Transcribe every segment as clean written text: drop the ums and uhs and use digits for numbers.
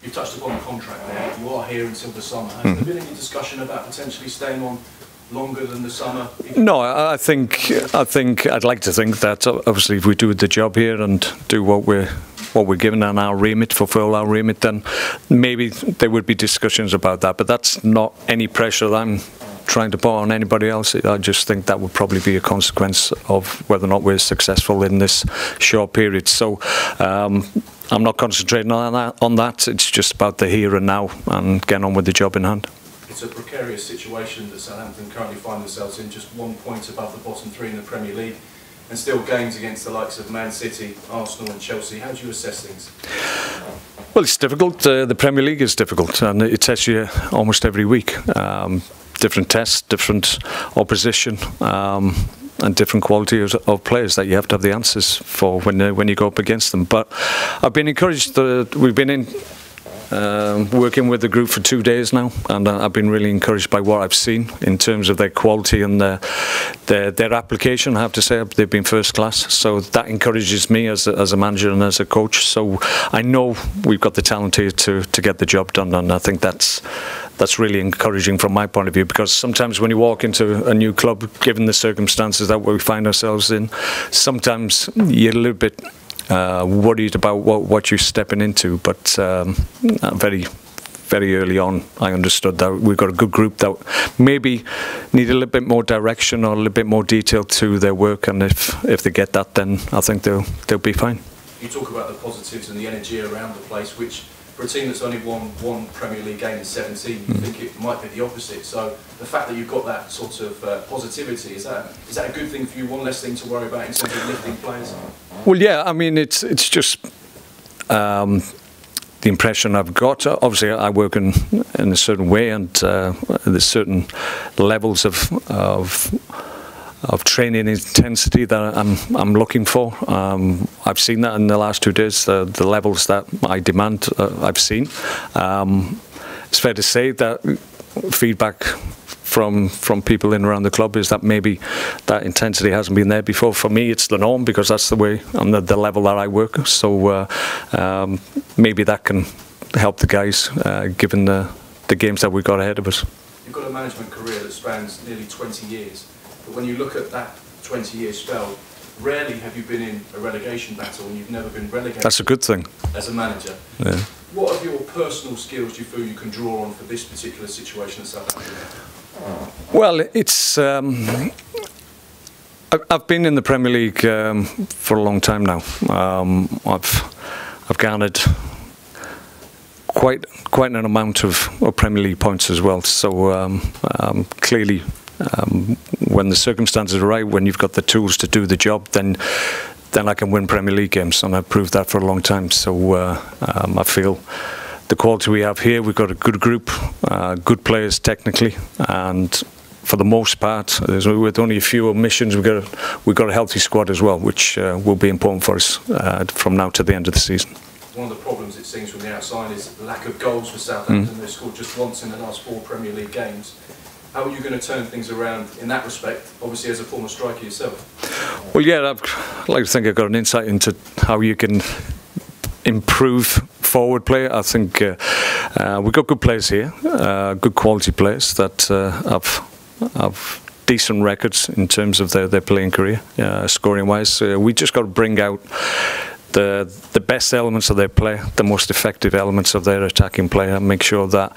You've touched upon the contract there. You are here until the summer. Has there been any discussion about potentially staying on longer than the summer? No, I think I'd like to think that obviously if we do the job here and do what we're given on our remit, fulfil our remit, then maybe there would be discussions about that. But that's not any pressure that I'm trying to put on anybody else. I just think that would probably be a consequence of whether or not we're successful in this short period. So I'm not concentrating on that. It's just about the here and now and getting on with the job in hand. It's a precarious situation that Southampton currently find themselves in, just 1 point above the bottom three in the Premier League, and still games against the likes of Man City, Arsenal and Chelsea. How do you assess things? Well, it's difficult. The Premier League is difficult, and it tests you almost every week. Different tests, different opposition, and different quality of players that you have to have the answers for when you go up against them. But I've been encouraged that we've been in working with the group for 2 days now, and I've been really encouraged by what I've seen in terms of their quality and their application. I have to say they've been first class, so that encourages me as a manager and as a coach. So I know we've got the talent here to get the job done, and I think that's really encouraging from my point of view, because sometimes when you walk into a new club, given the circumstances that we find ourselves in, sometimes you're a little bit worried about what you're stepping into. But very early on I understood that we've got a good group that maybe need a little bit more direction or a little bit more detail to their work, and if they get that, then I think they'll be fine. You talk about the positives and the energy around the place, which for a team that's only won one Premier League game in 17, you think it might be the opposite. So the fact that you've got that sort of positivity, is that a good thing for you? One less thing to worry about in terms of lifting players? Well, yeah. I mean, it's just the impression I've got. Obviously, I work in a certain way, and there's certain levels of training intensity that I'm looking for. I've seen that in the last 2 days. The levels that I demand, I've seen. It's fair to say that feedback from people in around the club is that maybe that intensity hasn't been there before. For me, it's the norm, because that's the way and the level that I work. So maybe that can help the guys, given the games that we've got ahead of us. You've got a management career that spans nearly 20 years. But when you look at that 20-year spell, rarely have you been in a relegation battle, and you've never been relegated. That's a good thing. As a manager. Yeah. What of your personal skills do you feel you can draw on for this particular situation at Southampton? Well, it's I've been in the Premier League for a long time now. I've garnered quite an amount of Premier League points as well. So clearly, when the circumstances are right, when you've got the tools to do the job, then I can win Premier League games, and I've proved that for a long time. So I feel the quality we have here, we've got a good group, good players technically, and for the most part, with only a few omissions, we've got a healthy squad as well, which will be important for us from now to the end of the season. One of the problems, it seems from the outside, is the lack of goals for Southampton. They've scored just once in the last 4 Premier League games. How are you going to turn things around in that respect, obviously as a former striker yourself? Well, yeah, I'd like to think I've got an insight into how you can improve forward play. I think we've got good players here, good quality players that have decent records in terms of their playing career, scoring-wise. We just got to bring out the best elements of their play, the most effective elements of their attacking play, and make sure that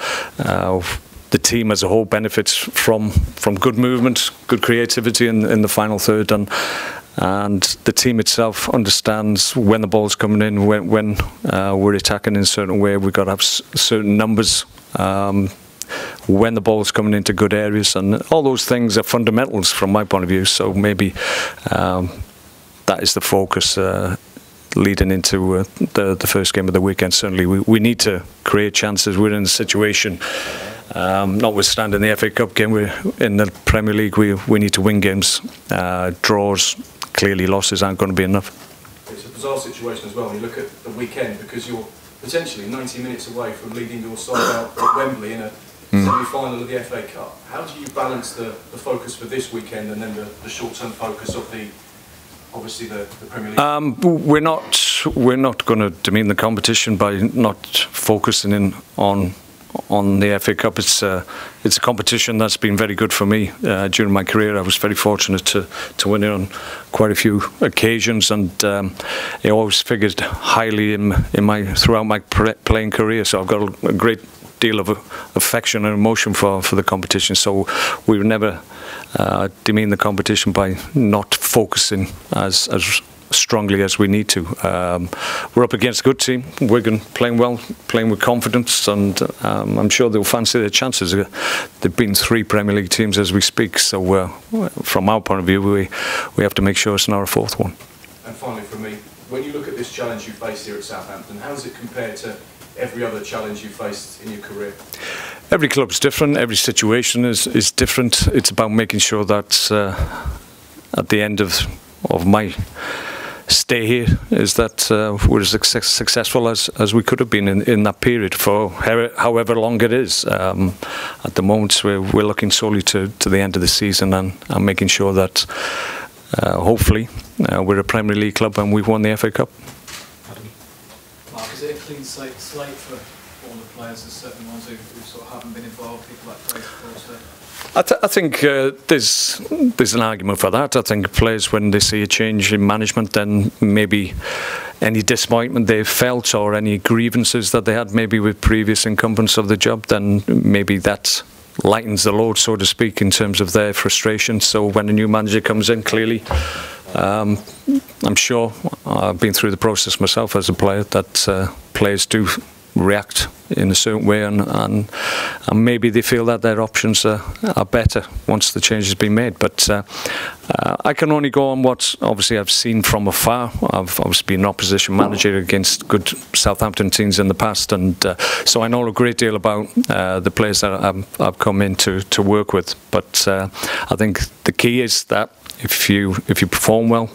the team as a whole benefits from good movement, good creativity in the final third, and the team itself understands when the ball's coming in, when we're attacking in a certain way. We've got to have certain numbers when the ball's coming into good areas, and all those things are fundamentals from my point of view. So maybe that is the focus leading into the first game of the weekend. Certainly we need to create chances. We're in a situation, notwithstanding the FA Cup game, we're in the Premier League, we need to win games. Draws, clearly losses aren't going to be enough. It's a bizarre situation as well when you look at the weekend, because you're potentially 90 minutes away from leading your side out at Wembley in a semi-final of the FA Cup. How do you balance the focus for this weekend and then the short-term focus of obviously the Premier League? We're not course, we're not going to demean the competition by not focusing in on the FA Cup. It's a competition that's been very good for me during my career. I was very fortunate to win it on quite a few occasions, and I always figured highly throughout my playing career. So I've got a great deal of affection and emotion for the competition. So we would never demean the competition by not focusing as strongly as we need to. We're up against a good team. Wigan playing well, playing with confidence, and I'm sure they'll fancy their chances. They've been 3 Premier League teams as we speak, so from our point of view, we have to make sure it's not a 4th one. And finally, for me, when you look at this challenge you faced here at Southampton, how does it compare to every other challenge you faced in your career? Every club's different. Every situation is different. It's about making sure that at the end of my stay here is that we're as successful as we could have been in that period for however long it is. At the moment we're looking solely to the end of the season and making sure that hopefully we're a Premier League club and we've won the FA Cup. Mark, is it a clean slate for all the players? There's certain ones who sort of haven't been involved, people like Grace, of course. I think there's an argument for that. I think players, when they see a change in management, then maybe any disappointment they've felt or any grievances that they had maybe with previous incumbents of the job, then maybe that lightens the load, so to speak, in terms of their frustration. So when a new manager comes in, clearly, I'm sure, I've been through the process myself as a player, that players do react in a certain way, and maybe they feel that their options are better once the change has been made. But I can only go on what obviously I've seen from afar. I've obviously been an opposition manager against good Southampton teams in the past, and so I know a great deal about the players that I've come in to work with. But I think the key is that if you perform well,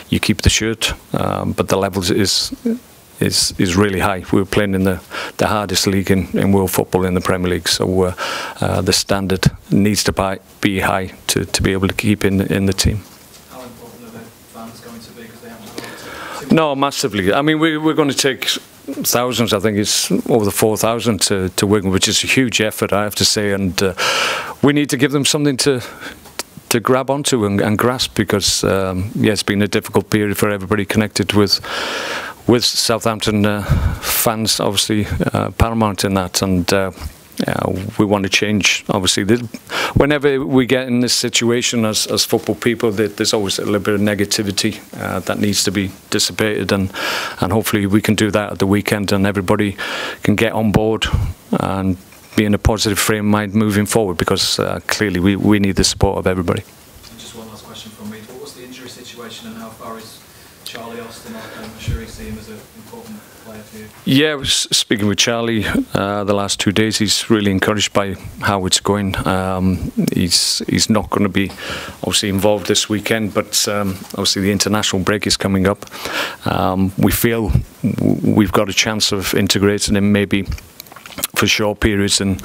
you keep the shirt, but the levels is really high. We're playing in the hardest league in world football, in the Premier League, so the standard needs to be high to be able to keep in the team. How important are the fans going to be, because they haven't got No, massively. I mean, we're going to take thousands. I think it's over the 4,000 to Wigan, which is a huge effort, I have to say, and we need to give them something to grab onto and grasp, because yeah, it's been a difficult period for everybody connected with Southampton fans, obviously paramount in that, and we want to change. Obviously, whenever we get in this situation as football people, there's always a little bit of negativity that needs to be dissipated, and hopefully we can do that at the weekend, and everybody can get on board and be in a positive frame of mind moving forward, because clearly we need the support of everybody. And just one last question from me. What was the injury situation, and how far is Charlie Austin? I'm sure you see him as an important player for you. Yeah, I was speaking with Charlie the last 2 days. He's really encouraged by how it's going. He's not going to be obviously involved this weekend, but obviously the international break is coming up. We feel we've got a chance of integrating him maybe for short periods in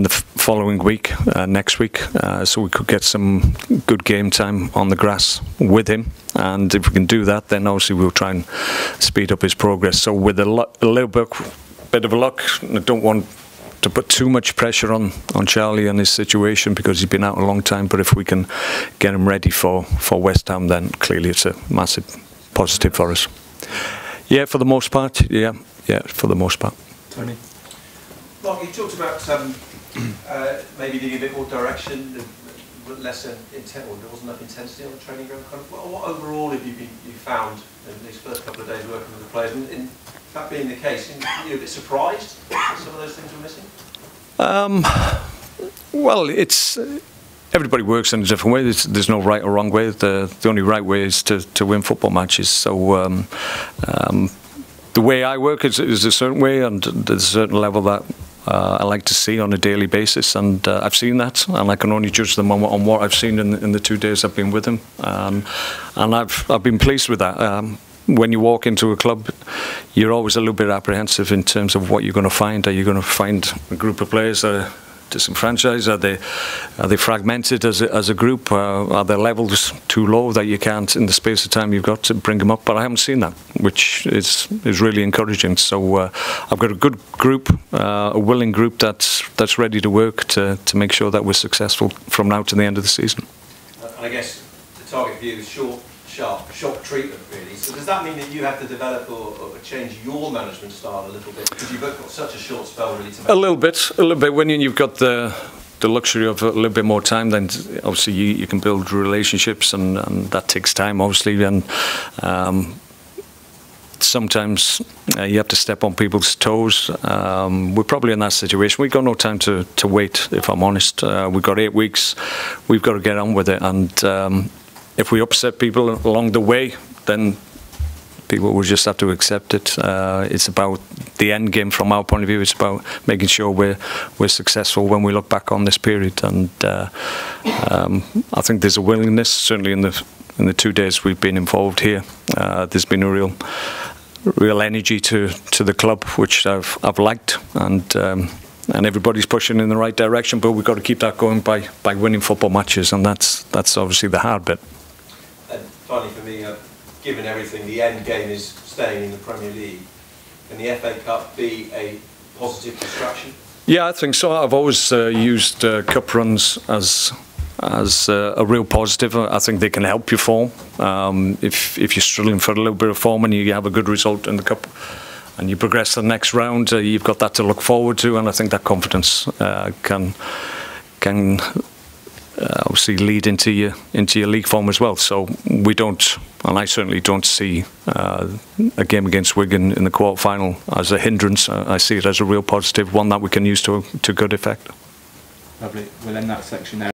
the following week, next week, so we could get some good game time on the grass with him, and if we can do that, then obviously we'll try and speed up his progress. So with a little bit of luck, I don't want to put too much pressure on Charlie and his situation, because he's been out a long time, but if we can get him ready for West Ham, then clearly it's a massive positive for us. Yeah, for the most part, yeah, for the most part. Tony? Mark, you talked about maybe needing a bit more direction, less intent, or there wasn't enough intensity on the training ground. Kind of, what overall have you found in these first couple of days working with the players? And that being the case, are you a bit surprised that some of those things were missing? Well, it's everybody works in a different way. There's no right or wrong way. The only right way is to win football matches. So the way I work is a certain way, and there's a certain level that I like to see on a daily basis, and I've seen that, and I can only judge them on what I've seen in the 2 days I've been with them, and I've been pleased with that. When you walk into a club, you're always a little bit apprehensive in terms of what you're going to find. Are you going to find a group of players that are disenfranchised? Are they fragmented as a group? Are their levels too low that you can't, in the space of time you've got, to bring them up? But I haven't seen that, which is really encouraging. So I've got a good group, a willing group that's ready to work to make sure that we're successful from now to the end of the season. And I guess the target for you is short, sharp, shock treatment, really. So does that mean that you have to develop or change your management style a little bit, because you've got such a short spell, really, to make... A little bit. When you've got the luxury of a little bit more time, then obviously you can build relationships, and that takes time, obviously, and sometimes you have to step on people's toes. We're probably in that situation. We've got no time to wait, if I'm honest. We've got 8 weeks. We've got to get on with it, and if we upset people along the way, then people will just have to accept it. It's about the end game from our point of view. It's about making sure we're successful when we look back on this period, and I think there's a willingness, certainly in the 2 days we've been involved here. There's been a real energy to the club, which I've liked, and everybody's pushing in the right direction. But we've got to keep that going by winning football matches, and that's obviously the hard bit. And finally, for me, given everything, the end game is staying in the Premier League. Can the FA Cup be a positive distraction? Yeah, I think so. I've always used cup runs as a real positive. I think they can help your form. If you're struggling for a little bit of form and you have a good result in the cup and you progress to the next round, you've got that to look forward to, and I think that confidence can obviously lead into your league form as well. So we don't, and I certainly don't see a game against Wigan in the quarter-final as a hindrance. I see it as a real positive, one that we can use to good effect. Lovely. We'll end that section there.